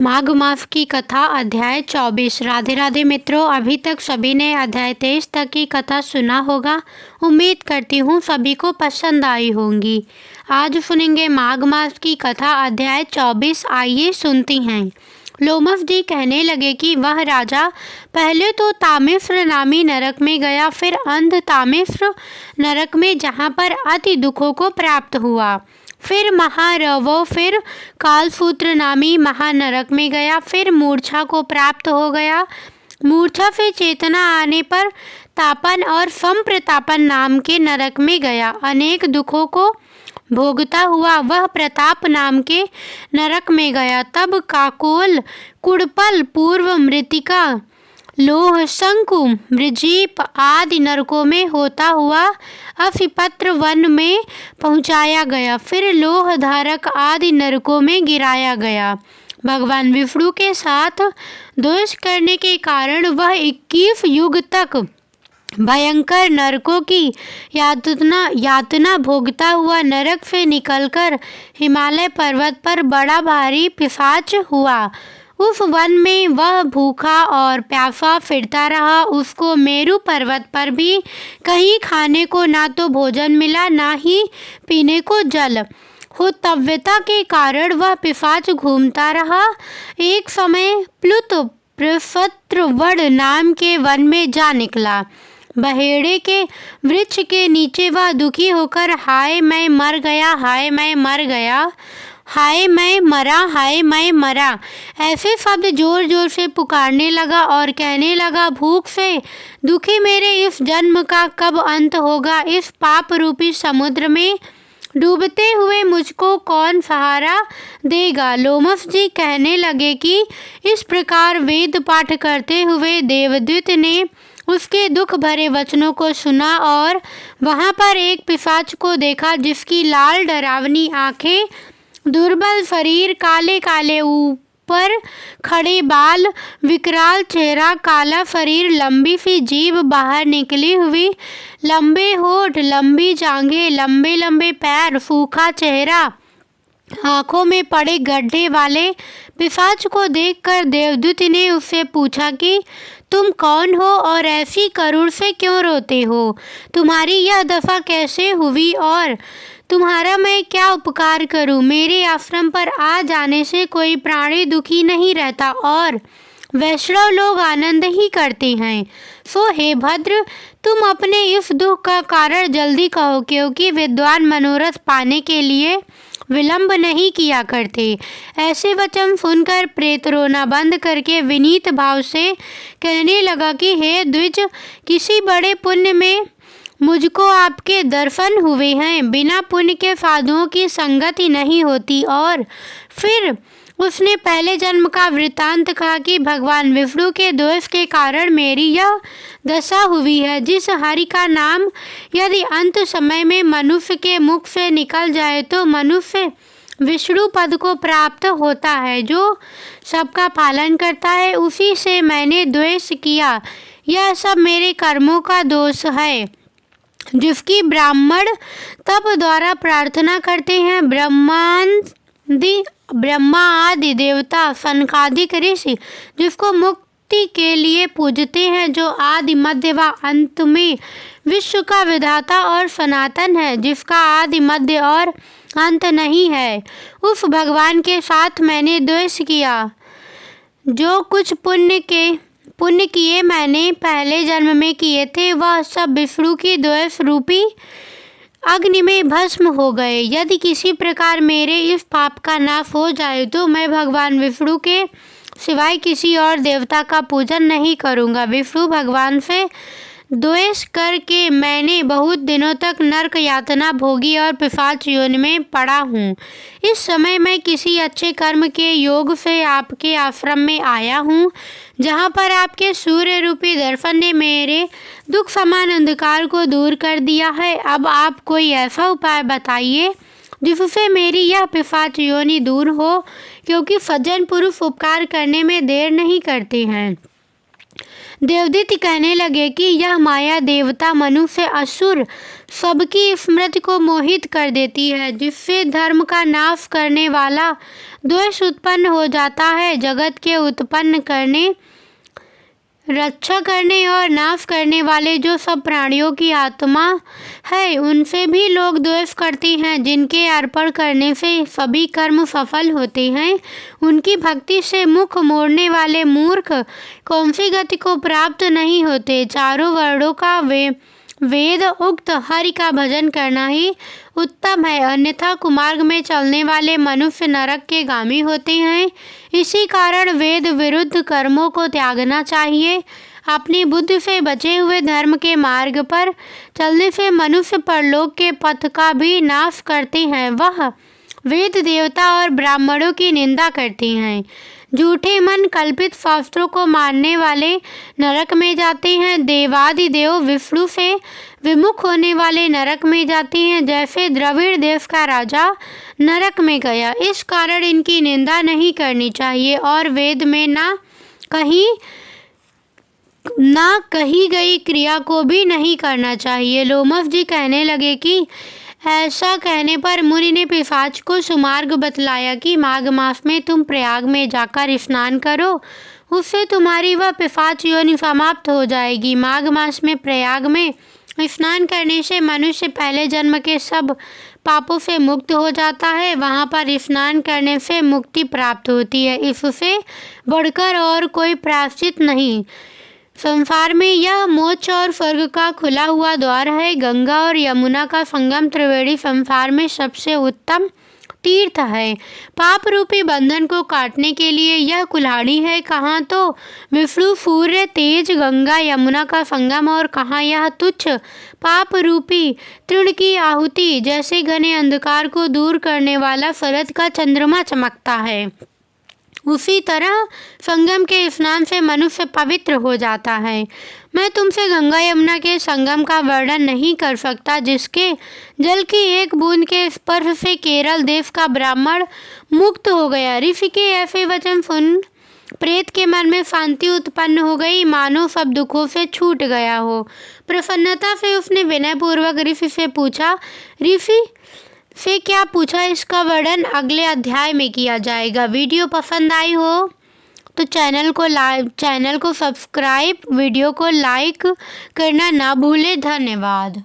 माघ मास की कथा अध्याय 24। राधे राधे मित्रों, अभी तक सभी ने अध्याय 23 तक की कथा सुना होगा। उम्मीद करती हूँ सभी को पसंद आई होंगी। आज सुनेंगे माघ मास की कथा अध्याय 24। आइए सुनती हैं। लोमश जी कहने लगे कि वह राजा पहले तो तामिश्र नामी नरक में गया, फिर अंध तामिश्र नरक में, जहाँ पर अति दुखों को प्राप्त हुआ। फिर महारवो, फिर कालसूत्र नामी महानरक में गया, फिर मूर्छा को प्राप्त हो गया। मूर्छा से चेतना आने पर तापन और संप्रतापन नाम के नरक में गया। अनेक दुखों को भोगता हुआ वह प्रताप नाम के नरक में गया। तब काकोल, कुड़पल, पूर्व मृतिका, लोह, शंकु, मृजीप आदि नरकों में होता हुआ असिपत्र वन में पहुंचाया गया। फिर लोह धारक आदि नरकों में गिराया गया। भगवान विष्णु के साथ द्वेष करने के कारण वह 21 युग तक भयंकर नरकों की यातना भोगता हुआ नरक से निकलकर हिमालय पर्वत पर बड़ा भारी पिशाच हुआ। उस वन में वह भूखा और प्यासा फिरता रहा। उसको मेरु पर्वत पर भी कहीं खाने को ना तो भोजन मिला, ना ही पीने को जल। हुतव्यता के कारण वह पिशाच घूमता रहा। एक समय प्लुत प्रसत्रवड़ नाम के वन में जा निकला। बहेड़े के वृक्ष के नीचे वह दुखी होकर हाय मैं मर गया, हाय मैं मर गया, हाय मैं मरा, हाय मैं मरा, ऐसे शब्द जोर जोर से पुकारने लगा और कहने लगा, भूख से दुखी मेरे इस जन्म का कब अंत होगा। इस पाप रूपी समुद्र में डूबते हुए मुझको कौन सहारा देगा। लोमश जी कहने लगे कि इस प्रकार वेद पाठ करते हुए देवदूत ने उसके दुख भरे वचनों को सुना और वहां पर एक पिशाच को देखा, जिसकी लाल डरावनी आंखें, दुर्बल शरीर, काले काले ऊपर खड़े बाल, विकराल चेहरा, काला शरीर, लंबी सी जीभ बाहर निकली हुई, लंबे होठ, लंबी जांघें, लंबे लंबे पैर, सूखा चेहरा, आंखों में पड़े गड्ढे वाले पिशाच को देखकर देवदूत ने उससे पूछा कि तुम कौन हो और ऐसी करुण से क्यों रोते हो? तुम्हारी यह दशा कैसे हुई और तुम्हारा मैं क्या उपकार करूं? मेरे आश्रम पर आ जाने से कोई प्राणी दुखी नहीं रहता और वैष्णव लोग आनंद ही करते हैं। सो हे भद्र, तुम अपने इस दुख का कारण जल्दी कहो, क्योंकि विद्वान मनोरथ पाने के लिए विलंब नहीं किया करते। ऐसे वचन सुनकर प्रेत रोना बंद करके विनीत भाव से कहने लगा कि हे द्विज, किसी बड़े पुण्य में मुझको आपके दर्शन हुए हैं। बिना पुण्य के साधुओं की संगति नहीं होती। और फिर उसने पहले जन्म का वृत्तांत कहा कि भगवान विष्णु के दोष के कारण मेरी यह दशा हुई है। जिस हरि का नाम यदि अंत समय में मनुष्य के मुख से निकल जाए तो मनुष्य विष्णु पद को प्राप्त होता है। जो सबका पालन करता है उसी से मैंने द्वेष किया। यह सब मेरे कर्मों का दोष है, जिसकी ब्राह्मण तप द्वारा प्रार्थना करते हैं। ब्रह्मा आदि देवता, सनकादिक ऋषि जिसको मुक्ति के लिए पूजते हैं, जो आदि मध्य व अंत में विश्व का विधाता और सनातन है, जिसका आदि मध्य और अंत नहीं है, उस भगवान के साथ मैंने द्वेष किया। जो कुछ पुण्य किए मैंने पहले जन्म में किए थे, वह सब विष्णु की द्वेष रूपी अग्नि में भस्म हो गए। यदि किसी प्रकार मेरे इस पाप का नाश हो जाए तो मैं भगवान विष्णु के सिवाय किसी और देवता का पूजन नहीं करूंगा। विष्णु भगवान से द्वेष करके मैंने बहुत दिनों तक नरक यातना भोगी और पिशाच योनि में पड़ा हूँ। इस समय मैं किसी अच्छे कर्म के योग से आपके आश्रम में आया हूँ, जहाँ पर आपके सूर्य रूपी दर्शन ने मेरे दुख समान अंधकार को दूर कर दिया है। अब आप कोई ऐसा उपाय बताइए जिससे मेरी यह पिशाच योनि दूर हो, क्योंकि सज्जन पुरुष उपकार करने में देर नहीं करते हैं। देवदत्त कहने लगे कि यह माया देवता, मनुष्य, असुर सबकी स्मृति को मोहित कर देती है, जिससे धर्म का नाश करने वाला द्वेष उत्पन्न हो जाता है। जगत के उत्पन्न करने, रक्षा करने और नाश करने वाले जो सब प्राणियों की आत्मा है, उनसे भी लोग द्वेष करते हैं। जिनके अर्पण करने से सभी कर्म सफल होते हैं, उनकी भक्ति से मुख मोड़ने वाले मूर्ख कौन सी गति को प्राप्त नहीं होते। चारों वर्णों का वेद उक्त हरि का भजन करना ही उत्तम है, अन्यथा कुमार्ग में चलने वाले मनुष्य नरक के गामी होते हैं। इसी कारण वेद विरुद्ध कर्मों को त्यागना चाहिए। अपनी बुद्धि से बचे हुए धर्म के मार्ग पर चलने से मनुष्य परलोक के पथ का भी नाश करते हैं। वह वेद, देवता और ब्राह्मणों की निंदा करते हैं। झूठे मन कल्पित शास्त्रों को मानने वाले नरक में जाते हैं। देवादिदेव विष्णु से विमुख होने वाले नरक में जाते हैं, जैसे द्रविड़ देश का राजा नरक में गया। इस कारण इनकी निंदा नहीं करनी चाहिए और वेद में ना कही गई क्रिया को भी नहीं करना चाहिए। लोमस जी कहने लगे कि ऐसा कहने पर मुनि ने पिशाच को सुमार्ग बतलाया कि माघ मास में तुम प्रयाग में जाकर स्नान करो, उससे तुम्हारी वह पिशाच योनि समाप्त हो जाएगी। माघ मास में प्रयाग में स्नान करने से मनुष्य पहले जन्म के सब पापों से मुक्त हो जाता है। वहाँ पर स्नान करने से मुक्ति प्राप्त होती है। इससे बढ़कर और कोई प्रायश्चित नहीं। संसार में यह मोक्ष और स्वर्ग का खुला हुआ द्वार है। गंगा और यमुना का संगम त्रिवेणी संसार में सबसे उत्तम तीर्थ है। पाप रूपी बंधन को काटने के लिए यह कुल्हाड़ी है। कहाँ तो विष्णु, सूर्य, तेज, गंगा, यमुना का संगम और कहाँ यह तुच्छ पाप रूपी तृण की आहुति जैसे घने अंधकार को दूर करने वाला शरद का चंद्रमा चमकता है। उसी तरह संगम के स्नान से मनुष्य पवित्र हो जाता है। मैं तुमसे गंगा यमुना के संगम का वर्णन नहीं कर सकता, जिसके जल की एक बूंद के स्पर्श से केरल देश का ब्राह्मण मुक्त हो गया। ऋषि के ऐसे वचन सुन प्रेत के मन में शांति उत्पन्न हो गई, मानो सब दुखों से छूट गया हो। प्रसन्नता से उसने विनयपूर्वक ऋषि से पूछा, ऋषि से क्या पूछा, इसका वर्णन अगले अध्याय में किया जाएगा। वीडियो पसंद आई हो तो चैनल को सब्सक्राइब, वीडियो को लाइक करना ना भूलें। धन्यवाद।